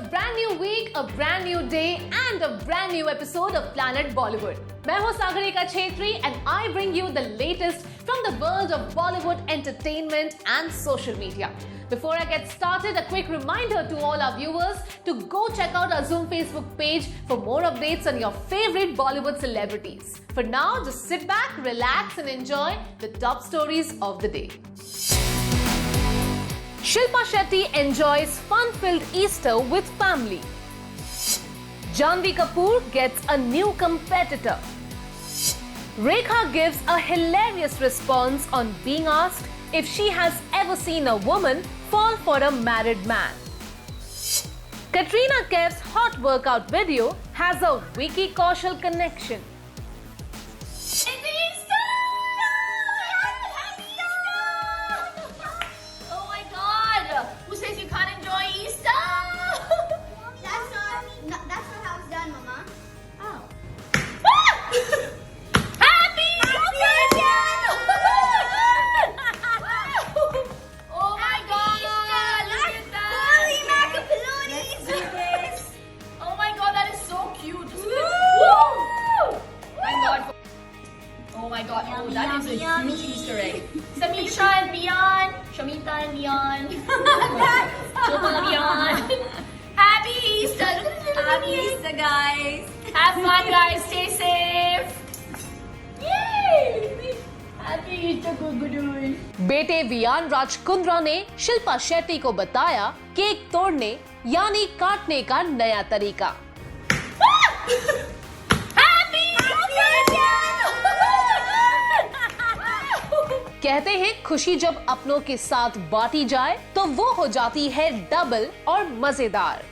brand new week, a brand new day and a brand new episode of Planet Bollywood. मैं हूं Sagarika Chhetri and I bring you the latest from the world of Bollywood entertainment and social media. Before I get started, a quick reminder to all our viewers to go check out our Zoom Facebook page for more updates on your favorite Bollywood celebrities. For now, just sit back, relax and enjoy the top stories of the day. Shilpa Shetty enjoys fun-filled Easter with family. Janhvi Kapoor gets a new competitor. Rekha gives a hilarious response on being asked if she has ever seen a woman fall for a married man. Katrina Kaif's hot workout video has a Vicky Kaushal connection. That is a huge Easter egg. Samisha and Leon, Shamita and Leon, Shobha and Leon. Happy Easter! Happy Easter, guys! Have fun, guys. Stay safe. Yay! Happy Easter, Gugudoy. बेटे वियान राजकुंद्रा ने शिल्पा शेट्टी को बताया cake तोड़ने यानी काटने का नया तरीका। कहते हैं खुशी जब अपनों के साथ बांटी जाए तो वो हो जाती है डबल और मजेदार।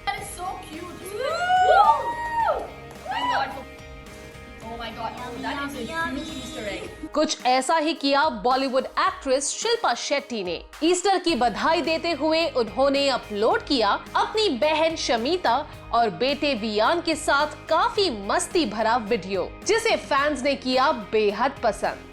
कुछ ऐसा ही किया बॉलीवुड एक्ट्रेस शिल्पा शेट्टी ने। ईस्टर की बधाई देते हुए उन्होंने अपलोड किया अपनी बहन शमीता और बेटे वियान के साथ काफी मस्ती भरा वीडियो, जिसे फैंस ने किया बेहद पसंद।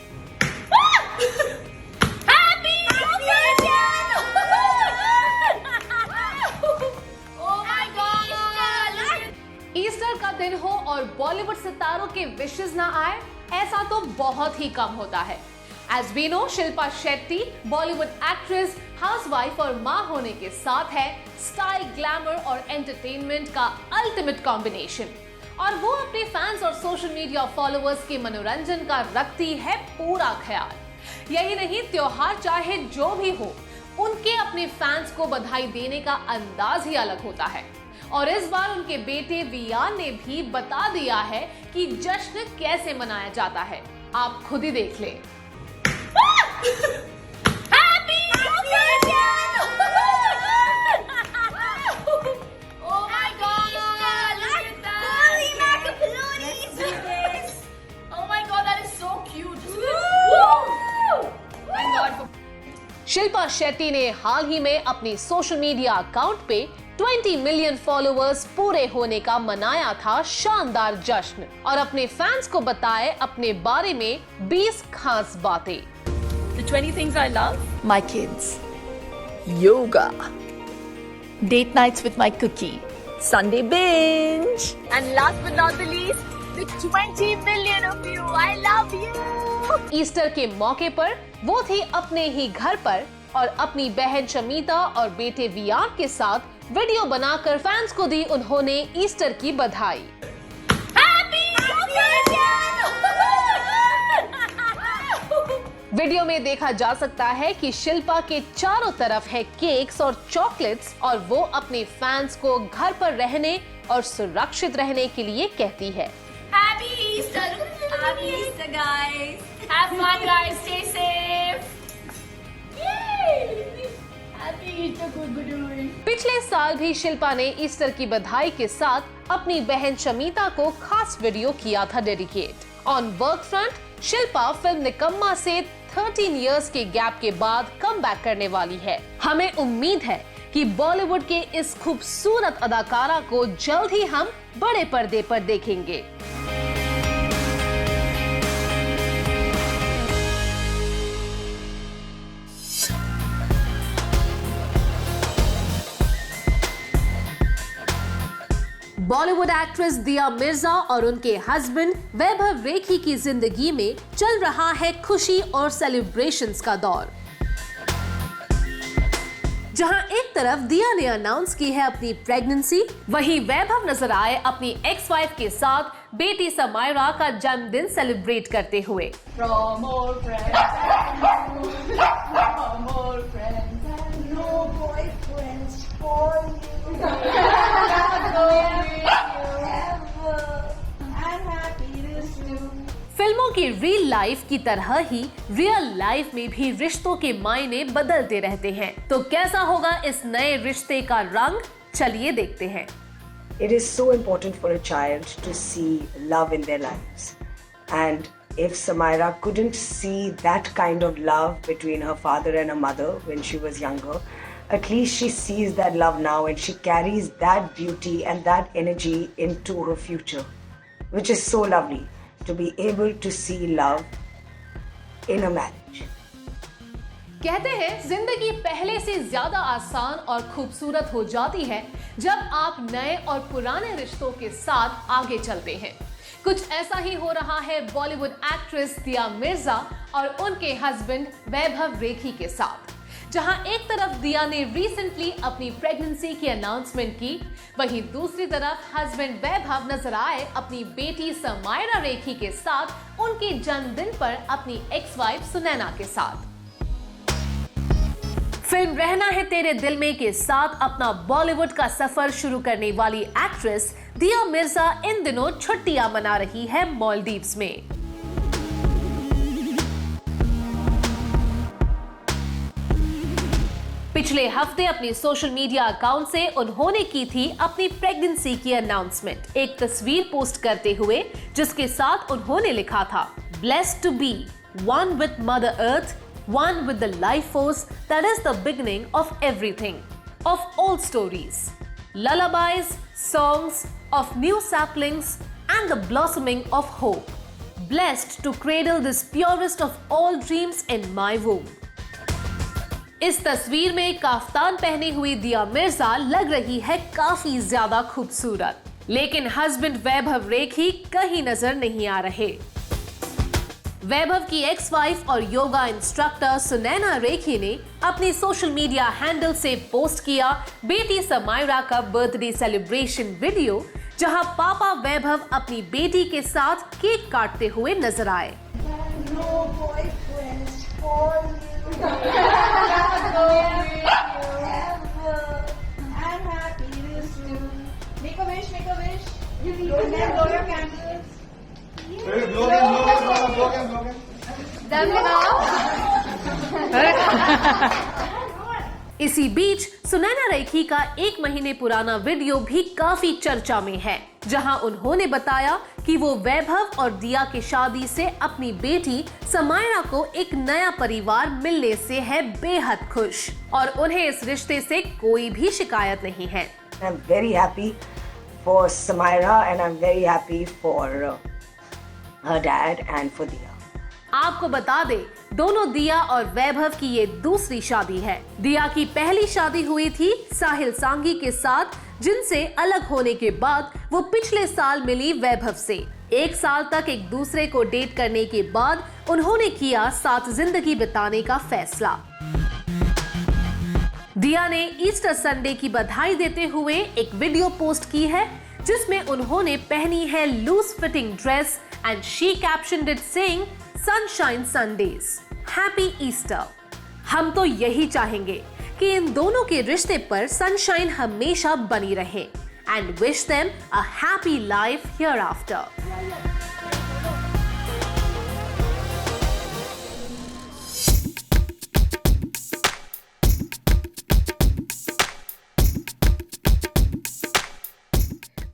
ईस्टर का दिन हो और बॉलीवुड सितारों के विशेस ना आए, ऐसा तो बहुत ही कम होता है। As we know, Shilpa Shetty Bollywood actress, housewife और मां होने के साथ है स्टाइल, ग्लैमर और एंटरटेनमेंट का अल्टीमेट कॉम्बिनेशन। और वो अपने फैंस और सोशल मीडिया फॉलोअर्स के मनोरंजन का रखती है पूरा ख्याल। यही नहीं, त्योहार चाहे जो भी हो, उनके अपने फैंस को बधाई देने का अंदाज ही अलग होता है। और इस बार उनके बेटे वियान ने भी बता दिया है कि जश्न कैसे मनाया जाता है। आप खुद ही देख लें। शिल्पा शेट्टी ने हाल ही में अपनी सोशल मीडिया अकाउंट पे 20 मिलियन फॉलोअर्स पूरे होने का मनाया था शानदार जश्न और अपने फैंस को बताए अपने बारे में 20 खास बातें। The 20 things I love: my kids, yoga, date nights with my cookie, Sunday binge, and last but not the least, the 20 million of you. I love you. Easter के मौके पर वो थी अपने ही घर पर और अपनी बहन शमीता और बेटे वियान के साथ वीडियो बनाकर फैंस को दी उन्होंने ईस्टर की बधाई। वीडियो में देखा जा सकता है कि शिल्पा के चारों तरफ है केक्स और चॉकलेट्स और वो अपने फैंस को घर पर रहने और सुरक्षित रहने के लिए कहती है। Happy Easter! Happy Easter, guys! Have fun, guys. Stay safe. Yay! Happy Easter, Gugudoy. पिछले साल भी शिल्पा ने ईस्टर की बधाई के साथ अपनी बहन शमीता को खास वीडियो किया था dedicate. On work front, Shilpa film निकम्मा से 13 इयर्स के गैप के बाद कम बैक करने वाली है। हमें उम्मीद है कि बॉलीवुड के इस खूबसूरत अदाकारा को जल्द ही हम बड़े पर्दे पर देखेंगे। बॉलीवुड एक्ट्रेस दिया मिर्जा और उनके हस्बैंड वैभव रेखी की जिंदगी में चल रहा है खुशी और सेलिब्रेशंस का दौर। जहां एक तरफ दिया ने अनाउंस की है अपनी प्रेगनेंसी, वहीं वैभव नजर आए अपनी एक्स वाइफ के साथ बेटी समायरा का जन्मदिन सेलिब्रेट करते हुए। फिल्मों की रियल लाइफ की तरह ही रियल लाइफ में भी रिश्तों के मायने बदलते रहते हैं। तो कैसा होगा इस नए रिश्ते का रंग, चलिए देखते हैं। It is so important for a child to see love in their lives. And if Samaira couldn't see that kind of love between her father and her mother when she was younger, at least she sees that love now and she carries that beauty and that energy into her future, which is so lovely to be able to see love in a marriage. कहते हैं जिंदगी पहले से ज्यादा आसान और खूबसूरत हो जाती है जब आप नए और पुराने रिश्तों के साथ आगे चलते हैं। कुछ ऐसा ही हो रहा है बॉलीवुड एक्ट्रेस दिया मिर्जा और उनके हस्बैंड वैभव रेखी के साथ। जहां एक तरफ दिया ने रिसेंटली अपनी प्रेगनेंसी की अनाउंसमेंट की, वहीं दूसरी तरफ हस्बैंड वैभव नजर आए अपनी बेटी समायरा रेखी के साथ उनके जन्मदिन पर अपनी एक्स वाइफ सुनैना के साथ। फिल्म रहना है तेरे दिल में के साथ अपना बॉलीवुड का सफर शुरू करने वाली एक्ट्रेस दिया मिर्जा इन दिनों छुट्टियां मना रही है मालदीव्स में। पिछले हफ्ते अपनी सोशल मीडिया अकाउंट से उन्होंने की थी अपनी प्रेगनेंसी की अनाउंसमेंट, एक तस्वीर पोस्ट करते हुए जिसके साथ उन्होंने लिखा था, blessed to be one with mother earth, one with the life force that is the beginning of everything, of all stories, lullabies, songs, of new saplings and the blossoming of hope, blessed to cradle this purest of all dreams in my womb. इस तस्वीर में kaftan पहने हुई दिया मिर्जा लग रही है काफी ज्यादा खूबसूरत, लेकिन हस्बैंड वैभव रेखी कहीं नजर नहीं आ रहे। वैभव की एक्स वाइफ और योगा इंस्ट्रक्टर सुनैना रेखी ने अपनी सोशल मीडिया हैंडल से पोस्ट किया बेटी समायरा का बर्थडे सेलिब्रेशन वीडियो, जहां पापा वैभव अपनी बेटी के साथ केक काटते हुए नजर आए। इसी बीच सुनैना रेखी का 1 महीने पुराना वीडियो भी काफी चर्चा में है, जहां उन्होंने बताया कि वो वैभव और दिया की शादी से अपनी बेटी समायरा को एक नया परिवार मिलने से है बेहद खुश और उन्हें इस रिश्ते से कोई भी शिकायत नहीं है। I'm very happy for Samaira and I'm very happy for her dad and for Diya. आपको बता दे, दोनों दिया और वैभव की ये दूसरी शादी है। दिया की पहली शादी हुई थी साहिल सांघी के साथ, जिनसे अलग होने के बाद वो पिछले साल मिली वैभव से। 1 साल तक एक दूसरे को डेट करने के बाद उन्होंने किया साथ जिंदगी बिताने का फैसला। दिया ने ईस्टर संडे की बधाई देते हुए एक वीडियो पोस्ट की है, जिसमें उन्होंने पहनी है loose fitting dress and she captioned it saying sunshine Sundays, happy Easter. हम तो यही चाहेंगे कि इन दोनों के रिश्ते पर सनशाइन हमेशा बनी रहे and wish them a happy life here after.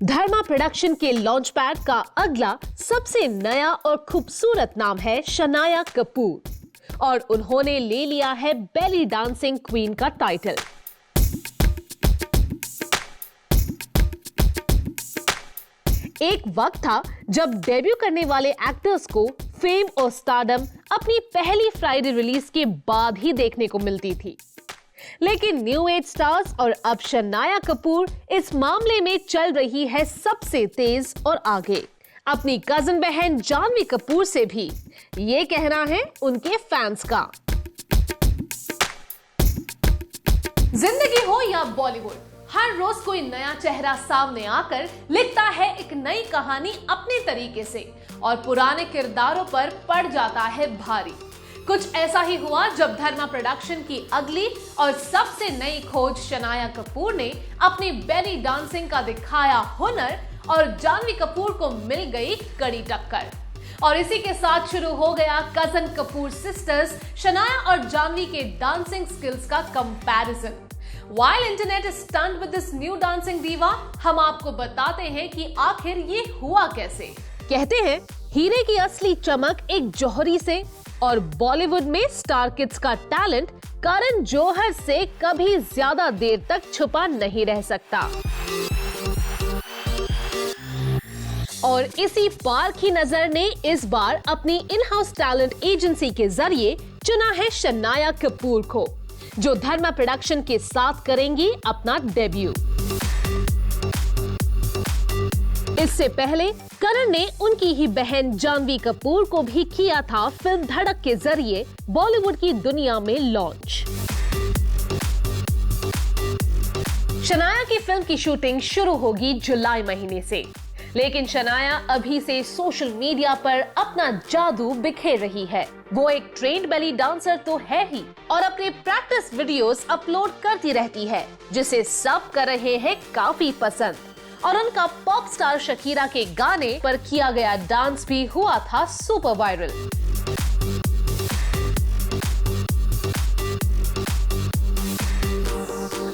Dharma production के लॉन्च पैड का अगला सबसे नया और खूबसूरत नाम है शनाया कपूर और उन्होंने ले लिया है बेली डांसिंग क्वीन का टाइटल। एक वक्त था जब डेब्यू करने वाले एक्टर्स को फेम और स्टारडम अपनी पहली फ्राइडे रिलीज के बाद ही देखने को मिलती थी, लेकिन न्यू एज स्टार्स और अब शनाया कपूर इस मामले में चल रही है सबसे तेज और आगे। अपनी कजन बहन जानवी कपूर से भी ये कहना है उनके फैंस का। जिंदगी हो या बॉलीवुड, हर रोज कोई नया चेहरा सामने आकर लिखता है एक नई कहानी अपने तरीके से और पुराने किरदारों पर पड़ जाता है भारी। कुछ ऐसा ही हुआ जब धर्मा प्रोडक्शन की अगली और सबसे नई खोज शनाया कपूर ने अपनी बेली डांसिंग का दिखाया हुनर और जानवी कपूर को मिल गई कड़ी टक्कर। और इसी के साथ शुरू हो गया कजन कपूर सिस्टर्स शनाया और जानवी के डांसिंग स्किल्स का comparison. While internet is stunned with this new dancing diva, हम आपको बताते हैं कि आखिर ये हुआ कैसे। कहते हैं हीरे की असली चमक एक जौहरी से और बॉलीवुड में स्टार किड्स का टैलेंट करण जौहर से कभी ज्यादा देर तक छुपा नहीं रह सकता। और इसी पारखी नजर ने इस बार अपनी इन हाउस टैलेंट एजेंसी के जरिए चुना है शनाया कपूर को, जो धर्मा प्रोडक्शन के साथ करेंगी अपना डेब्यू। इससे पहले करण ने उनकी ही बहन जानवी कपूर को भी किया था फिल्म धड़क के जरिए बॉलीवुड की दुनिया में लॉन्च। शनाया की फिल्म की शूटिंग शुरू होगी जुलाई महीने से, लेकिन शनाया अभी से सोशल मीडिया पर अपना जादू बिखेर रही है। वो एक ट्रेन्ड बेली डांसर तो है ही और अपने प्रैक्टिस वीडियोस अपलोड करती रहती है, जिसे सब कर रहे हैं काफी पसंद। और उनका पॉप स्टार शकीरा के गाने पर किया गया डांस भी हुआ था सुपर वायरल।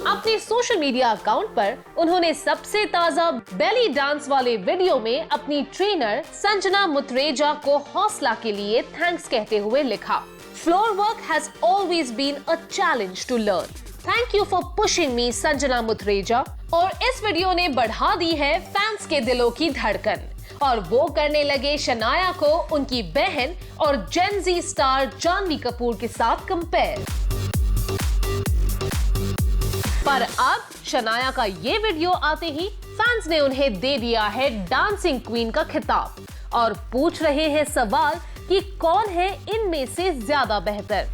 अपने सोशल मीडिया अकाउंट पर उन्होंने सबसे ताजा बेली डांस वाले वीडियो में अपनी ट्रेनर संजना मुत्रेजा को हौसला के लिए थैंक्स कहते हुए लिखा, floor work has always been a challenge to learn, thank you for pushing me Sanjana Mutreja. और इस वीडियो ने बढ़ा दी है फैंस के दिलों की धड़कन और वो करने लगे शनाया को उनकी बहन और जेन जी स्टार जानवी कपूर के साथ कंपेयर। पर अब शनाया का ये वीडियो आते ही फैंस ने उन्हें दे दिया है डांसिंग क्वीन का खिताब और पूछ रहे हैं सवाल कि कौन है इनमें से ज्यादा बेहतर।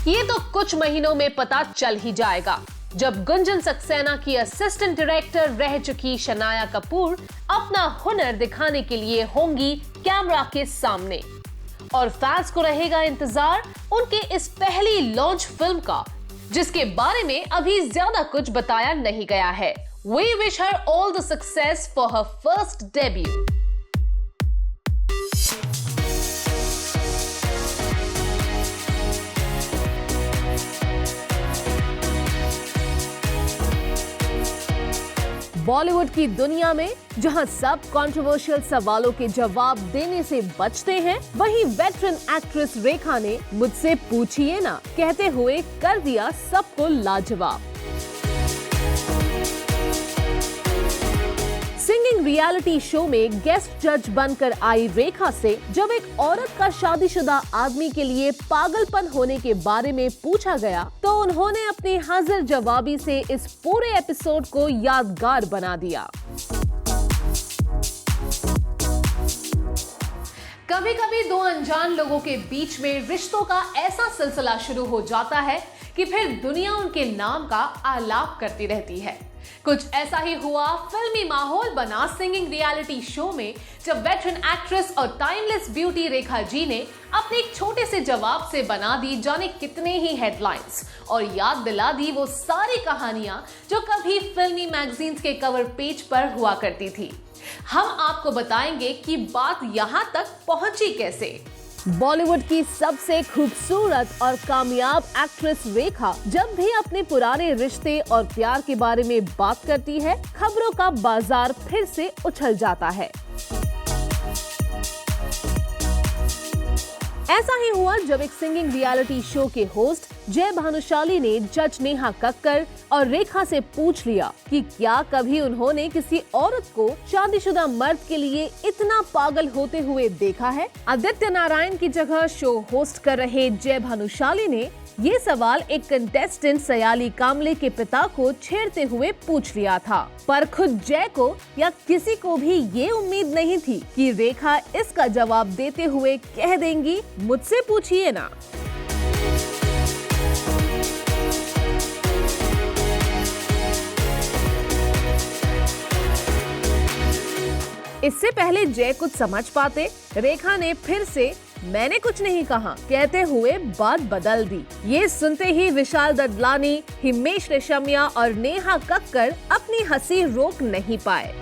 ये तो कुछ महीनों में पता चल ही जाएगा, जब गुंजन सक्सेना की असिस्टेंट डायरेक्टर रह चुकी शनाया कपूर अपना हुनर दिखाने के लिए होंगी कैमरा के सामने। और फैंस को रहेगा इंतजार उनके इस पहली लॉन्च फिल्म का, जिसके बारे में अभी ज्यादा कुछ बताया नहीं गया है। We wish her all the success for her first debut. Bollywood की दुनिया में जहां सब कंट्रोवर्शियल सवालों के जवाब देने से बचते हैं, वहीं वेटरन एक्ट्रेस रेखा ने मुझसे पूछिए ना कहते हुए कर दिया सबको लाजवाब। सिंगिंग रियलिटी शो में गेस्ट जज बनकर आई रेखा से जब एक औरत का शादीशुदा आदमी के लिए पागलपन होने के बारे में पूछा गया, तो उन्होंने अपनी हाजिर जवाबी से इस पूरे एपिसोड को यादगार बना दिया। कभी कभी दो अनजान लोगों के बीच में रिश्तों का ऐसा सिलसिला शुरू हो जाता है कि फिर दुनिया उनके नाम का आलाप करती रहती है। कुछ ऐसा ही हुआ फिल्मी माहौल बना सिंगिंग रियलिटी शो में, जब वेटरन एक्ट्रेस और टाइमलेस ब्यूटी रेखा जी ने अपने एक छोटे से जवाब से बना दी जाने कितने ही हेडलाइंस और याद दिला दी वो सारी कहानियां जो कभी फिल्मी मैगजीन्स के कवर पेज पर हुआ करती थी। हम आपको बताएंगे कि बात यहाँ तक पहुंची कैसे। बॉलीवुड की सबसे खूबसूरत और कामयाब एक्ट्रेस रेखा जब भी अपने पुराने रिश्ते और प्यार के बारे में बात करती है, खबरों का बाजार फिर से उछल जाता है। ऐसा ही हुआ जब एक सिंगिंग रियलिटी शो के होस्ट जय भानुशाली ने जज नेहा कक्कर और रेखा से पूछ लिया कि क्या कभी उन्होंने किसी औरत को शादीशुदा मर्द के लिए इतना पागल होते हुए देखा है। आदित्य नारायण की जगह शो होस्ट कर रहे जय भानुशाली ने ये सवाल एक कंटेस्टेंट सयाली कामले के पिता को छेड़ते हुए पूछ लिया था, पर खुद जय को या किसी को भी ये उम्मीद नहीं थी कि रेखा इसका जवाब देते हुए कह देंगी, मुझसे पूछिए ना। इससे पहले जय कुछ समझ पाते, रेखा ने फिर से मैंने कुछ नहीं कहा कहते हुए बात बदल दी। ये सुनते ही विशाल ददलानी, हिमेश रेशमिया और नेहा कक्कर अपनी हंसी रोक नहीं पाए।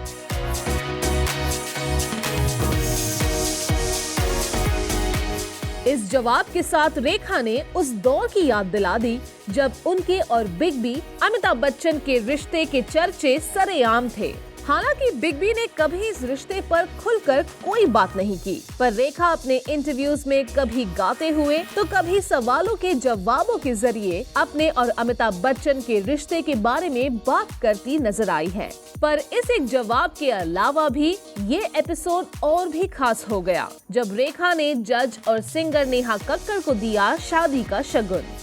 इस जवाब के साथ रेखा ने उस दौर की याद दिला दी जब उनके और बिग बी अमिताभ बच्चन के रिश्ते के चर्चे सरेआम थे। हालांकि बिग बी ने कभी इस रिश्ते पर खुलकर कोई बात नहीं की, पर रेखा अपने इंटरव्यूज में कभी गाते हुए तो कभी सवालों के जवाबों के जरिए अपने और अमिताभ बच्चन के रिश्ते के बारे में बात करती नजर आई है। पर इस एक जवाब के अलावा भी ये एपिसोड और भी खास हो गया जब रेखा ने जज और सिंगर नेहा कक्कर को दिया शादी का शगुन।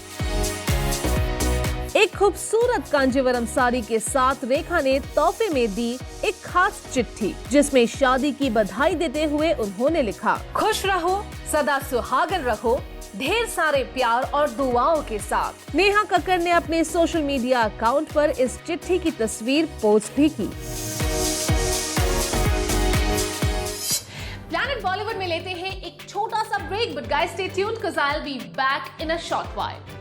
एक खूबसूरत कांजीवरम साड़ी के साथ रेखा ने तोहफे में दी एक खास चिट्ठी, जिसमें शादी की बधाई देते हुए उन्होंने लिखा, खुश रहो, सदा सुहागन रहो, ढेर सारे प्यार और दुआओं के साथ। नेहा कक्कर ने अपने सोशल मीडिया अकाउंट पर इस चिट्ठी की तस्वीर पोस्ट भी की। प्लैनेट बॉलीवुड में लेते हैं एक छोटा सा break, but guys stay tuned cuz I'll be back in a short while।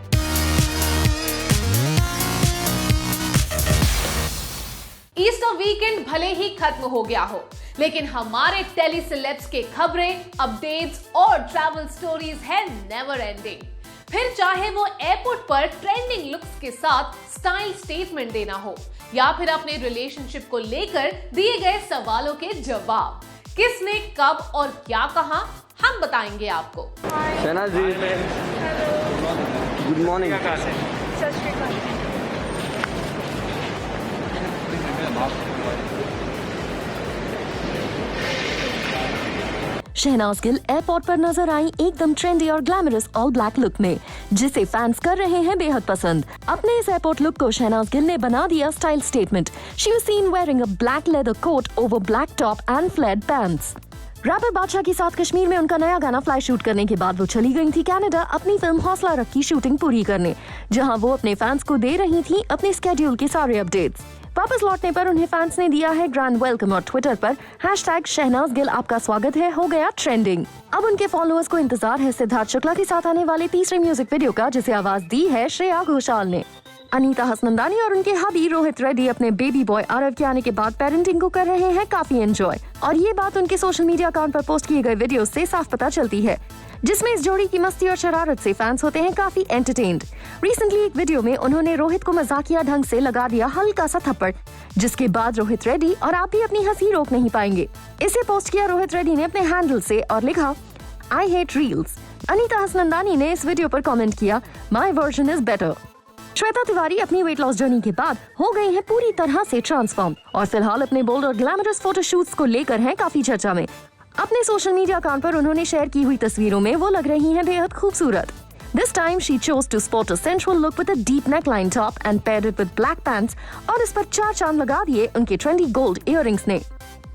Easter weekend भले ही खत्म हो गया हो, लेकिन हमारे टेली सेलेब्स के खबरें, अपडेट्स और ट्रैवल स्टोरीज है नेवर एंडिंग। फिर चाहे वो एयरपोर्ट पर ट्रेंडिंग लुक्स के साथ स्टाइल स्टेटमेंट देना हो या फिर अपने रिलेशनशिप को लेकर दिए गए सवालों के जवाब, किसने कब और क्या कहा, हम बताएंगे आपको। Shehnaaz ji, good morning. Shehnaaz Gill airport पर नजर आई एकदम ट्रेंडी और ग्लैमरस ऑल ब्लैक लुक में, जिसे फैंस कर रहे हैं बेहद पसंद। अपने इस एयरपोर्ट लुक को शहनाज गिल ने बना दिया style statement. She was seen wearing a black leather coat over black top and flared pants. Rapper Badshah के साथ कश्मीर में उनका नया गाना फ्लाई शूट करने के बाद वो चली गई थी कनाडा अपनी फिल्म हौसला रख की शूटिंग पूरी करने, जहां वो अपने फैंस को दे रही थी अपने स्केड्यूल के सारे अपडेट्स। वापस लौटने पर उन्हें फैंस ने दिया है ग्रैंड वेलकम और ट्विटर पर #शहनाज गिल आपका स्वागत है हो गया ट्रेंडिंग। अब उनके फॉलोअर्स को इंतजार है सिद्धार्थ शुक्ला के साथ आने वाले तीसरे म्यूजिक वीडियो का, जिसे आवाज दी है श्रेया घोषाल ने। अनीता हसनंदानी और उनके हबी रोहित रेड्डी अपने बेबी बॉय आरव के आने के बाद पेरेंटिंग को कर रहे हैं काफी एंजॉय, और ये बात उनके सोशल मीडिया अकाउंट पर पोस्ट किए गए वीडियो से साफ पता चलती है, जिसमें इस जोड़ी की मस्ती और शरारत से फैंस होते हैं काफी एंटरटेन्ड। रिसेंटली एक वीडियो में उन्होंने रोहित को मजाकिया ढंग से लगा दिया हल्का सा थप्पड़, जिसके बाद रोहित रेड्डी और आप भी अपनी हंसी रोक नहीं पाएंगे। इसे पोस्ट किया रोहित रेड्डी ने अपने हैंडल से और लिखा, I hate reels. Anita Hassanandani ने इस वीडियो पर कमेंट किया, my version is better. Shweta Tiwari अपनी वेट लॉस जर्नी के बाद हो गई हैं पूरी तरह से ट्रांसफॉर्म और फिलहाल अपने बोल्ड और ग्लैमरस फोटोशूट्स को लेकर हैं काफी चर्चा में। अपने सोशल मीडिया अकाउंट पर उन्होंने शेयर की हुई तस्वीरों में वो लग रही हैं बेहद खूबसूरत। This time she chose to sport a sensual look with a deep neckline top and paired it with black pants, और इस पर 4 चांद लगा दिए उनके ट्रेंडी गोल्ड इयररिंग्स ने।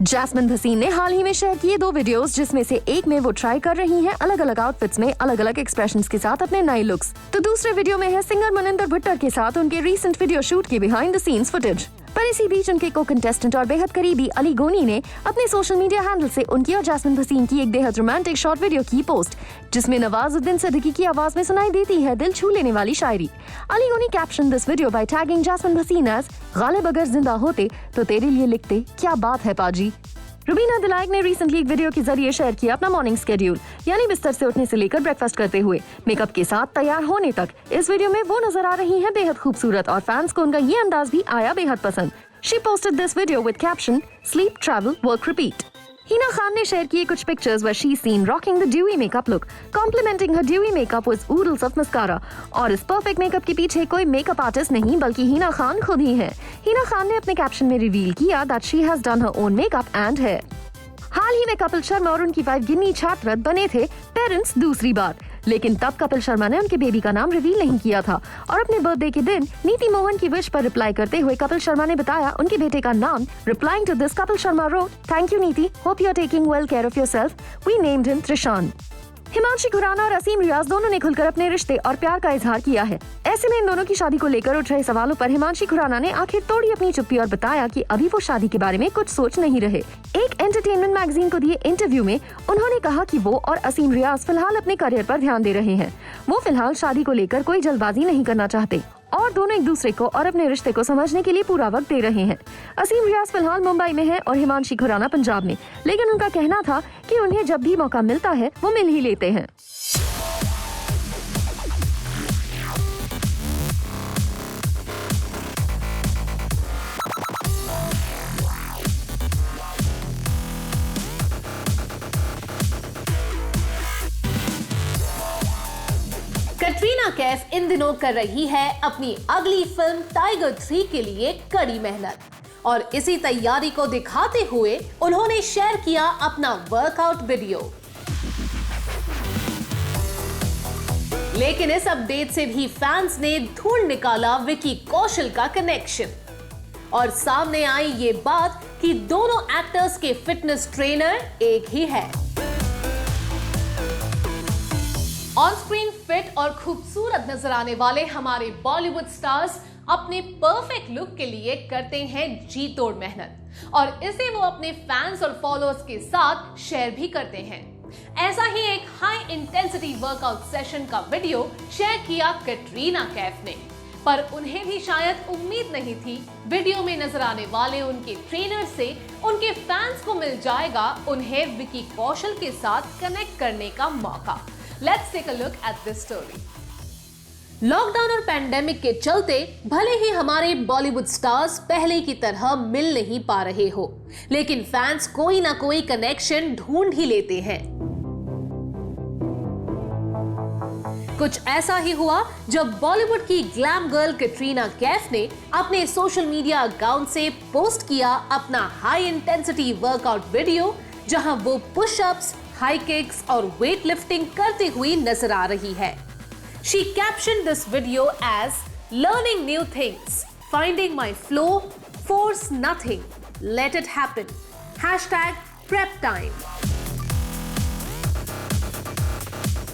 जैस्मिन भसीन ने हाल ही में शेयर किए 2 वीडियोस, जिसमें से एक में वो ट्राई कर रही हैं अलग अलग आउटफिट्स में अलग अलग एक्सप्रेशंस के साथ अपने नए लुक्स, तो दूसरे वीडियो में है सिंगर मनिंदर भट्टर के साथ उनके रीसेंट वीडियो शूट की बिहाइंड द सीन्स फुटेज। पर इसी बीच उनके को कंटेस्टेंट और बेहद करीबी अली गोनी ने अपने सोशल मीडिया हैंडल से उनकी और जैस्मिन भसीन की एक बेहद रोमांटिक शॉर्ट वीडियो की पोस्ट, जिसमें नवाजुद्दीन सिद्दीकी की आवाज में सुनाई देती है दिल छू लेने वाली शायरी। Ali Goni caption this video by tagging Jasmin Bhasin as, Ghalib अगर जिंदा होते तो तेरे लिए लिखते, क्या बात है पाजी। रुबीना दिलाइक ने रिसेंटली एक वीडियो के जरिए शेयर किया अपना मॉर्निंग स्केड्यूल, यानी बिस्तर से उठने से लेकर ब्रेकफास्ट करते हुए मेकअप के साथ तैयार होने तक। इस वीडियो में वो नजर आ रही हैं बेहद खूबसूरत और फैंस को उनका ये अंदाज भी आया बेहद पसंद। She posted this video with caption, sleep, travel, work, repeat. Hina Khan ने शेयर किए कुछ pictures where she's seen rocking the dewy makeup look, complimenting her dewy makeup with oodles of mascara. और इस परफेक्ट मेकअप के पीछे कोई मेकअप आर्टिस्ट नहीं बल्कि हिना खान खुद ही है। हिना खान ने अपने कैप्शन में रिवील किया that she has done her own makeup and hair. हाल ही में कपिल शर्मा और उनकी वाइफ गिन्नी छात्रत बने थे पेरेंट्स दूसरी बार, लेकिन तब कपिल शर्मा ने उनके बेबी का नाम रिवील नहीं किया था। और अपने बर्थडे के दिन नीति मोहन की विश पर रिप्लाई करते हुए कपिल शर्मा ने बताया उनके बेटे का नाम। Replying to this, Kapil Sharma wrote, "Thank you नीति, hope you are taking well care of yourself. We named him Trishan." Himanshi Khurana और असीम रियाज दोनों ने खुलकर अपने रिश्ते और प्यार का इजहार किया है। ऐसे में इन दोनों की शादी को लेकर उठ रहे सवालों पर हिमांशी खुराना ने आखिर तोड़ी अपनी चुप्पी और बताया कि अभी वो शादी के बारे में कुछ सोच नहीं रहे। एक एंटरटेनमेंट मैगजीन को दिए इंटरव्यू में उन्होंने कहा कि वो और असीम रियाज फिलहाल अपने करियर पर ध्यान दे रहे हैं। वो फिलहाल शादी को लेकर कोई जल्दबाजी नहीं करना चाहते और दोनों एक दूसरे को और अपने रिश्ते को समझने के लिए पूरा वक्त दे रहे हैं। असीम रियाज फिलहाल मुंबई में है और हिमांशी खुराना पंजाब में, लेकिन उनका कहना था कि उन्हें जब भी मौका मिलता है वो मिल ही लेते हैं। कटरीना कैफ इन दिनों कर रही है अपनी अगली फिल्म टाइगर 3 के लिए कड़ी मेहनत और इसी तैयारी को दिखाते हुए उन्होंने शेयर किया अपना वर्कआउट वीडियो। लेकिन इस अपडेट से भी फैंस ने ढूंढ निकाला विकी कौशल का कनेक्शन और सामने आई ये बात कि दोनों एक्टर्स के फिटनेस ट्रेनर एक ही है। ऑन स्क्रीन फिट और खूबसूरत नजर आने वाले हमारे बॉलीवुड स्टार्स अपने परफेक्ट लुक के लिए करते हैं जी तोड़ मेहनत और इसे वो अपने फैंस और फॉलोअर्स के साथ शेयर भी करते हैं। ऐसा ही एक हाई इंटेंसिटी वर्कआउट सेशन का वीडियो शेयर किया कटरीना कैफ ने, पर उन्हें भी शायद उम्मीद नहीं थी वीडियो में नजर आने वाले उनके ट्रेनर से उनके फैंस को मिल जाएगा उन्हें विकी कौशल के साथ कनेक्ट करने का मौका। Let's take a look at this story. Lockdown और पैंडेमिक के चलते भले ही हमारे बॉलीवुड स्टार्स पहले की तरह मिल नहीं पा रहे हो, लेकिन फैंस कोई ना कोई कनेक्शन ढूंढ ही लेते हैं। कुछ ऐसा ही हुआ जब बॉलीवुड की ग्लैम गर्ल कटरीना कैफ ने अपने सोशल मीडिया अकाउंट से पोस्ट किया अपना हाई इंटेंसिटी वर्कआउट वीडियो, जहां वो पुशअप्स, हाई किक्स और वेट लिफ्टिंग करते हुई नजर आ रही है। She captioned this video as learning new things, finding my flow, force nothing, let it happen. #prep time.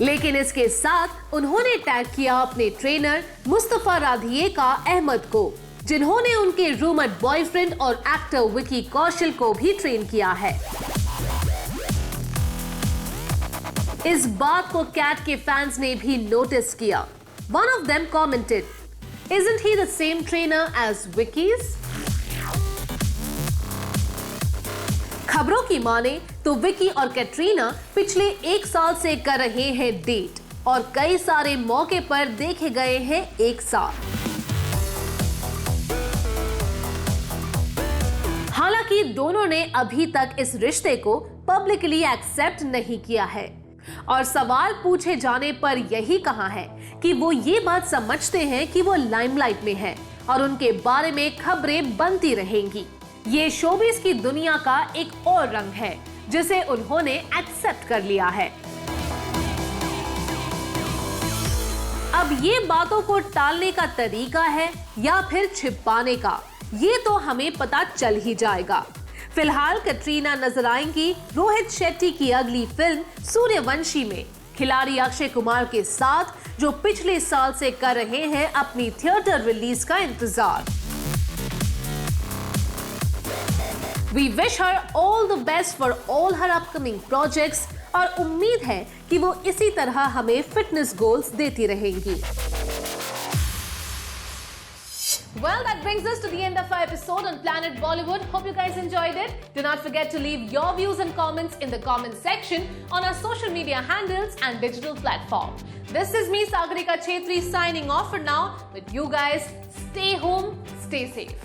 लेकिन इसके साथ उन्होंने टैग किया अपने ट्रेनर मुस्तफा राधिये का अहमद को, जिन्होंने उनके रूमर बॉयफ्रेंड और एक्टर विकी कौशल को भी ट्रेन किया है। इस बात को कैट के फैंस ने भी नोटिस किया। One of them commented, "Isn't he the same trainer as Vicky's?" खबरों की माने तो विकी और कैटरीना पिछले 1 साल से कर रहे हैं डेट और कई सारे मौके पर देखे गए हैं एक साथ। हालांकि दोनों ने अभी तक इस रिश्ते को पब्लिकली एक्सेप्ट नहीं किया है और सवाल पूछे जाने पर यही कहा है कि वो ये बात समझते हैं कि वो लाइमलाइट में है और उनके बारे में खबरें बनती रहेंगी। ये शोबिस की दुनिया का एक और रंग है जिसे उन्होंने एक्सेप्ट कर लिया है। अब ये बातों को टालने का तरीका है या फिर छिपाने का, ये तो हमें पता चल ही जाएगा। फिलहाल कटरीना नजर आएंगी रोहित शेट्टी की अगली फिल्म सूर्यवंशी में खिलाड़ी अक्षय कुमार के साथ, जो पिछले साल से कर रहे हैं अपनी थिएटर रिलीज का इंतजार। We wish her all the best for all her upcoming projects और उम्मीद है कि वो इसी तरह हमें फिटनेस गोल्स देती रहेंगी। Well, that brings us to the end of our episode on Planet Bollywood. Hope you guys enjoyed it. Do not forget to leave your views and comments in the comment section on our social media handles and digital platform. This is me, Sagarika Chhetri, signing off for now. But you guys, stay home, stay safe.